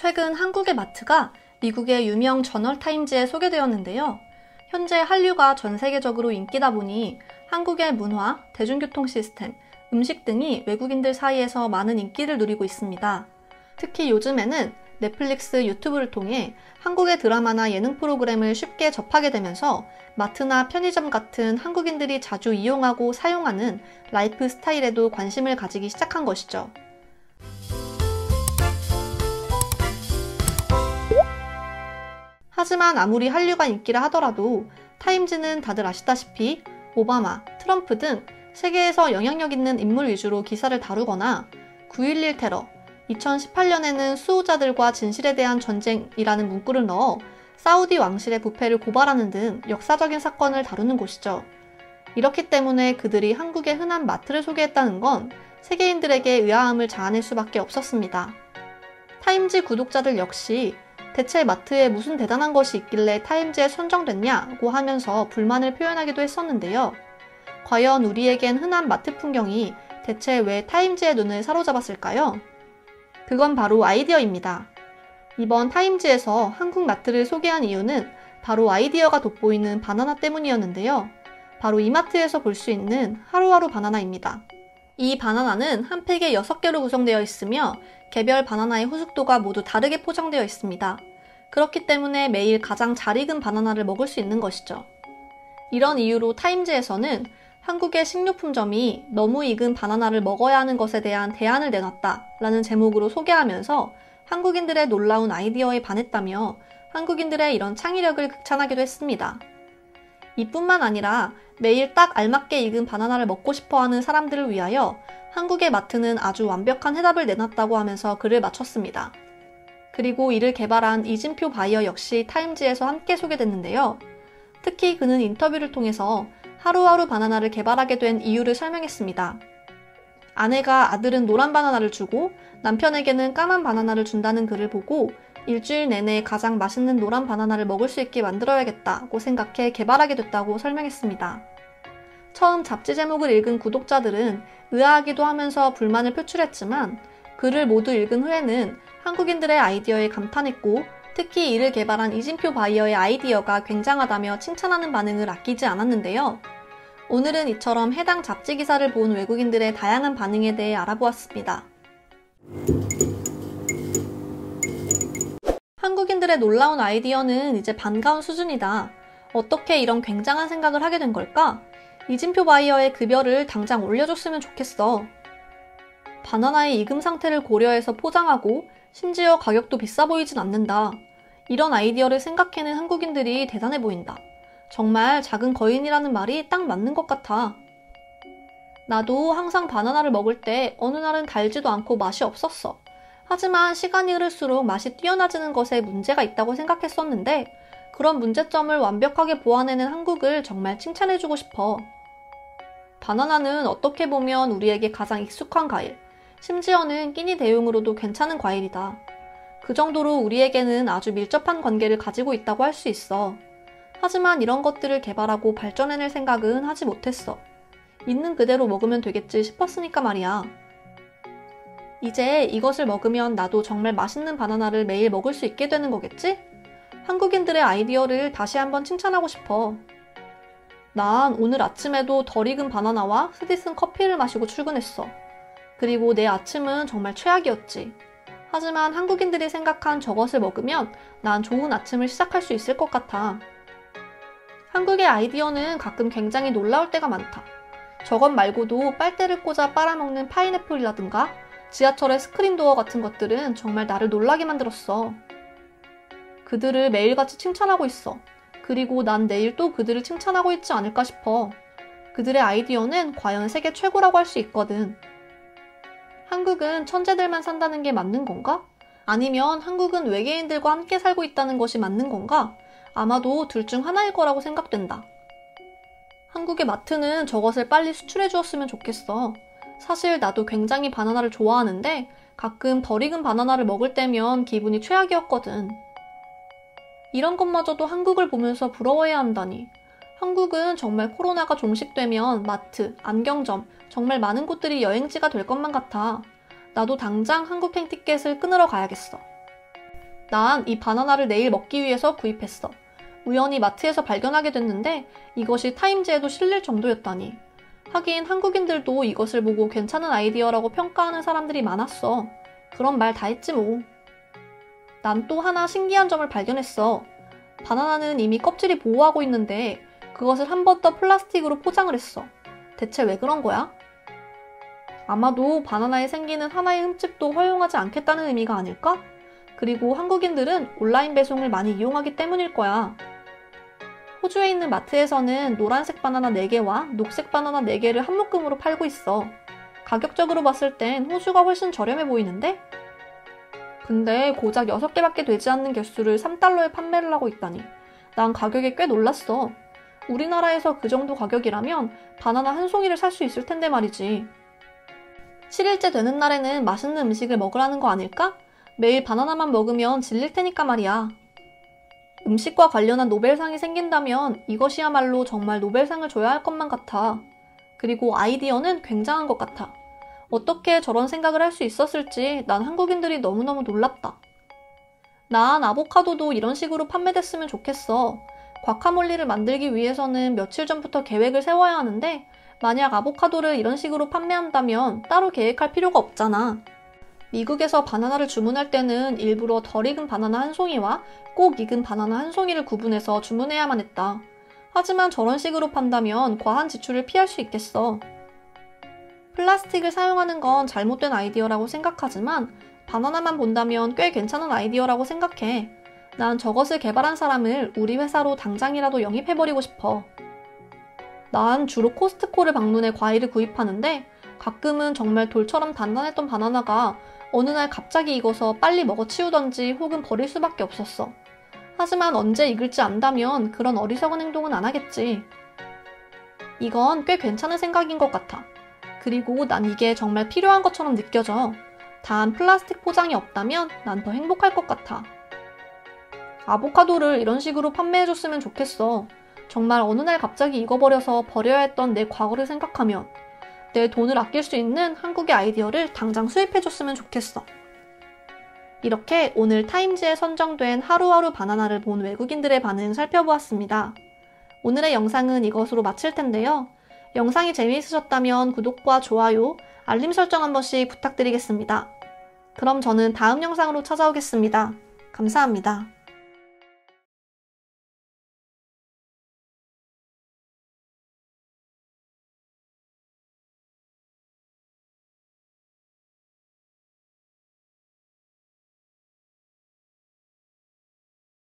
최근 한국의 마트가 미국의 유명 저널타임즈에 소개되었는데요. 현재 한류가 전 세계적으로 인기다 보니 한국의 문화, 대중교통 시스템, 음식 등이 외국인들 사이에서 많은 인기를 누리고 있습니다. 특히 요즘에는 넷플릭스, 유튜브를 통해 한국의 드라마나 예능 프로그램을 쉽게 접하게 되면서 마트나 편의점 같은 한국인들이 자주 이용하고 사용하는 라이프 스타일에도 관심을 가지기 시작한 것이죠. 하지만 아무리 한류가 인기라 하더라도 타임즈는 다들 아시다시피 오바마, 트럼프 등 세계에서 영향력 있는 인물 위주로 기사를 다루거나 9.11 테러, 2018년에는 수호자들과 진실에 대한 전쟁이라는 문구를 넣어 사우디 왕실의 부패를 고발하는 등 역사적인 사건을 다루는 곳이죠. 이렇기 때문에 그들이 한국의 흔한 마트를 소개했다는 건 세계인들에게 의아함을 자아낼 수밖에 없었습니다. 타임즈 구독자들 역시 대체 마트에 무슨 대단한 것이 있길래 타임즈에 선정됐냐고 하면서 불만을 표현하기도 했었는데요. 과연 우리에겐 흔한 마트 풍경이 대체 왜 타임즈의 눈을 사로잡았을까요? 그건 바로 아이디어입니다. 이번 타임즈에서 한국 마트를 소개한 이유는 바로 아이디어가 돋보이는 바나나 때문이었는데요. 바로 이마트에서 볼 수 있는 하루하루 바나나입니다. 이 바나나는 한 팩에 6개로 구성되어 있으며 개별 바나나의 후숙도가 모두 다르게 포장되어 있습니다. 그렇기 때문에 매일 가장 잘 익은 바나나를 먹을 수 있는 것이죠. 이런 이유로 타임즈에서는 한국의 식료품점이 너무 익은 바나나를 먹어야 하는 것에 대한 대안을 내놨다라는 제목으로 소개하면서 한국인들의 놀라운 아이디어에 반했다며 한국인들의 이런 창의력을 극찬하기도 했습니다. 이뿐만 아니라 매일 딱 알맞게 익은 바나나를 먹고 싶어하는 사람들을 위하여 한국의 마트는 아주 완벽한 해답을 내놨다고 하면서 글을 마쳤습니다. 그리고 이를 개발한 이진표 바이어 역시 타임즈에서 함께 소개됐는데요. 특히 그는 인터뷰를 통해서 하루하루 바나나를 개발하게 된 이유를 설명했습니다. 아내가 아들은 노란 바나나를 주고 남편에게는 까만 바나나를 준다는 글을 보고 일주일 내내 가장 맛있는 노란 바나나를 먹을 수 있게 만들어야겠다고 생각해 개발하게 됐다고 설명했습니다. 처음 잡지 제목을 읽은 구독자들은 의아하기도 하면서 불만을 표출했지만 글을 모두 읽은 후에는 한국인들의 아이디어에 감탄했고 특히 이를 개발한 이진표 바이어의 아이디어가 굉장하다며 칭찬하는 반응을 아끼지 않았는데요. 오늘은 이처럼 해당 잡지 기사를 본 외국인들의 다양한 반응에 대해 알아보았습니다. 한국인들의 놀라운 아이디어는 이제 반가운 수준이다. 어떻게 이런 굉장한 생각을 하게 된 걸까? 이진표 바이어의 급여를 당장 올려줬으면 좋겠어. 바나나의 익음 상태를 고려해서 포장하고 심지어 가격도 비싸 보이진 않는다. 이런 아이디어를 생각해낸 한국인들이 대단해 보인다. 정말 작은 거인이라는 말이 딱 맞는 것 같아. 나도 항상 바나나를 먹을 때 어느 날은 달지도 않고 맛이 없었어. 하지만 시간이 흐를수록 맛이 뛰어나지는 것에 문제가 있다고 생각했었는데 그런 문제점을 완벽하게 보완해낸 한국을 정말 칭찬해주고 싶어. 바나나는 어떻게 보면 우리에게 가장 익숙한 과일, 심지어는 끼니 대용으로도 괜찮은 과일이다. 그 정도로 우리에게는 아주 밀접한 관계를 가지고 있다고 할 수 있어. 하지만 이런 것들을 개발하고 발전해낼 생각은 하지 못했어. 있는 그대로 먹으면 되겠지 싶었으니까 말이야. 이제 이것을 먹으면 나도 정말 맛있는 바나나를 매일 먹을 수 있게 되는 거겠지? 한국인들의 아이디어를 다시 한번 칭찬하고 싶어. 난 오늘 아침에도 덜 익은 바나나와 스디슨 커피를 마시고 출근했어. 그리고 내 아침은 정말 최악이었지. 하지만 한국인들이 생각한 저것을 먹으면 난 좋은 아침을 시작할 수 있을 것 같아. 한국의 아이디어는 가끔 굉장히 놀라울 때가 많다. 저것 말고도 빨대를 꽂아 빨아먹는 파인애플이라든가 지하철의 스크린도어 같은 것들은 정말 나를 놀라게 만들었어. 그들을 매일같이 칭찬하고 있어. 그리고 난 내일 또 그들을 칭찬하고 있지 않을까 싶어. 그들의 아이디어는 과연 세계 최고라고 할 수 있거든. 한국은 천재들만 산다는 게 맞는 건가? 아니면 한국은 외계인들과 함께 살고 있다는 것이 맞는 건가? 아마도 둘 중 하나일 거라고 생각된다. 한국의 마트는 저것을 빨리 수출해 주었으면 좋겠어. 사실 나도 굉장히 바나나를 좋아하는데 가끔 덜 익은 바나나를 먹을 때면 기분이 최악이었거든. 이런 것마저도 한국을 보면서 부러워해야 한다니. 한국은 정말 코로나가 종식되면 마트, 안경점, 정말 많은 곳들이 여행지가 될 것만 같아. 나도 당장 한국행 티켓을 끊으러 가야겠어. 난 이 바나나를 내일 먹기 위해서 구입했어. 우연히 마트에서 발견하게 됐는데 이것이 타임즈에도 실릴 정도였다니. 하긴 한국인들도 이것을 보고 괜찮은 아이디어라고 평가하는 사람들이 많았어. 그런 말 다 했지 뭐. 난 또 하나 신기한 점을 발견했어. 바나나는 이미 껍질이 보호하고 있는데 그것을 한 번 더 플라스틱으로 포장을 했어. 대체 왜 그런 거야? 아마도 바나나에 생기는 하나의 흠집도 허용하지 않겠다는 의미가 아닐까? 그리고 한국인들은 온라인 배송을 많이 이용하기 때문일 거야. 호주에 있는 마트에서는 노란색 바나나 4개와 녹색 바나나 4개를 한 묶음으로 팔고 있어. 가격적으로 봤을 땐 호주가 훨씬 저렴해 보이는데? 근데 고작 6개밖에 되지 않는 개수를 3달러에 판매를 하고 있다니. 난 가격에 꽤 놀랐어. 우리나라에서 그 정도 가격이라면 바나나 한 송이를 살 수 있을 텐데 말이지. 7일째 되는 날에는 맛있는 음식을 먹으라는 거 아닐까? 매일 바나나만 먹으면 질릴 테니까 말이야. 음식과 관련한 노벨상이 생긴다면 이것이야말로 정말 노벨상을 줘야 할 것만 같아. 그리고 아이디어는 굉장한 것 같아. 어떻게 저런 생각을 할 수 있었을지 난 한국인들이 너무너무 놀랍다. 난 아보카도도 이런 식으로 판매됐으면 좋겠어. 과카몰리를 만들기 위해서는 며칠 전부터 계획을 세워야 하는데 만약 아보카도를 이런 식으로 판매한다면 따로 계획할 필요가 없잖아. 미국에서 바나나를 주문할 때는 일부러 덜 익은 바나나 한 송이와 꼭 익은 바나나 한 송이를 구분해서 주문해야만 했다. 하지만 저런 식으로 판다면 과한 지출을 피할 수 있겠어. 플라스틱을 사용하는 건 잘못된 아이디어라고 생각하지만 바나나만 본다면 꽤 괜찮은 아이디어라고 생각해. 난 저것을 개발한 사람을 우리 회사로 당장이라도 영입해버리고 싶어. 난 주로 코스트코를 방문해 과일을 구입하는데 가끔은 정말 돌처럼 단단했던 바나나가 어느 날 갑자기 익어서 빨리 먹어치우던지 혹은 버릴 수밖에 없었어. 하지만 언제 익을지 안다면 그런 어리석은 행동은 안 하겠지. 이건 꽤 괜찮은 생각인 것 같아. 그리고 난 이게 정말 필요한 것처럼 느껴져. 단 플라스틱 포장이 없다면 난 더 행복할 것 같아. 아보카도를 이런 식으로 판매해줬으면 좋겠어. 정말 어느 날 갑자기 익어버려서 버려야 했던 내 과거를 생각하면 내 돈을 아낄 수 있는 한국의 아이디어를 당장 수입해줬으면 좋겠어. 이렇게 오늘 타임즈에 선정된 하루하루 바나나를 본 외국인들의 반응 살펴보았습니다. 오늘의 영상은 이것으로 마칠 텐데요. 영상이 재미있으셨다면 구독과 좋아요, 알림 설정 한 번씩 부탁드리겠습니다. 그럼 저는 다음 영상으로 찾아오겠습니다. 감사합니다.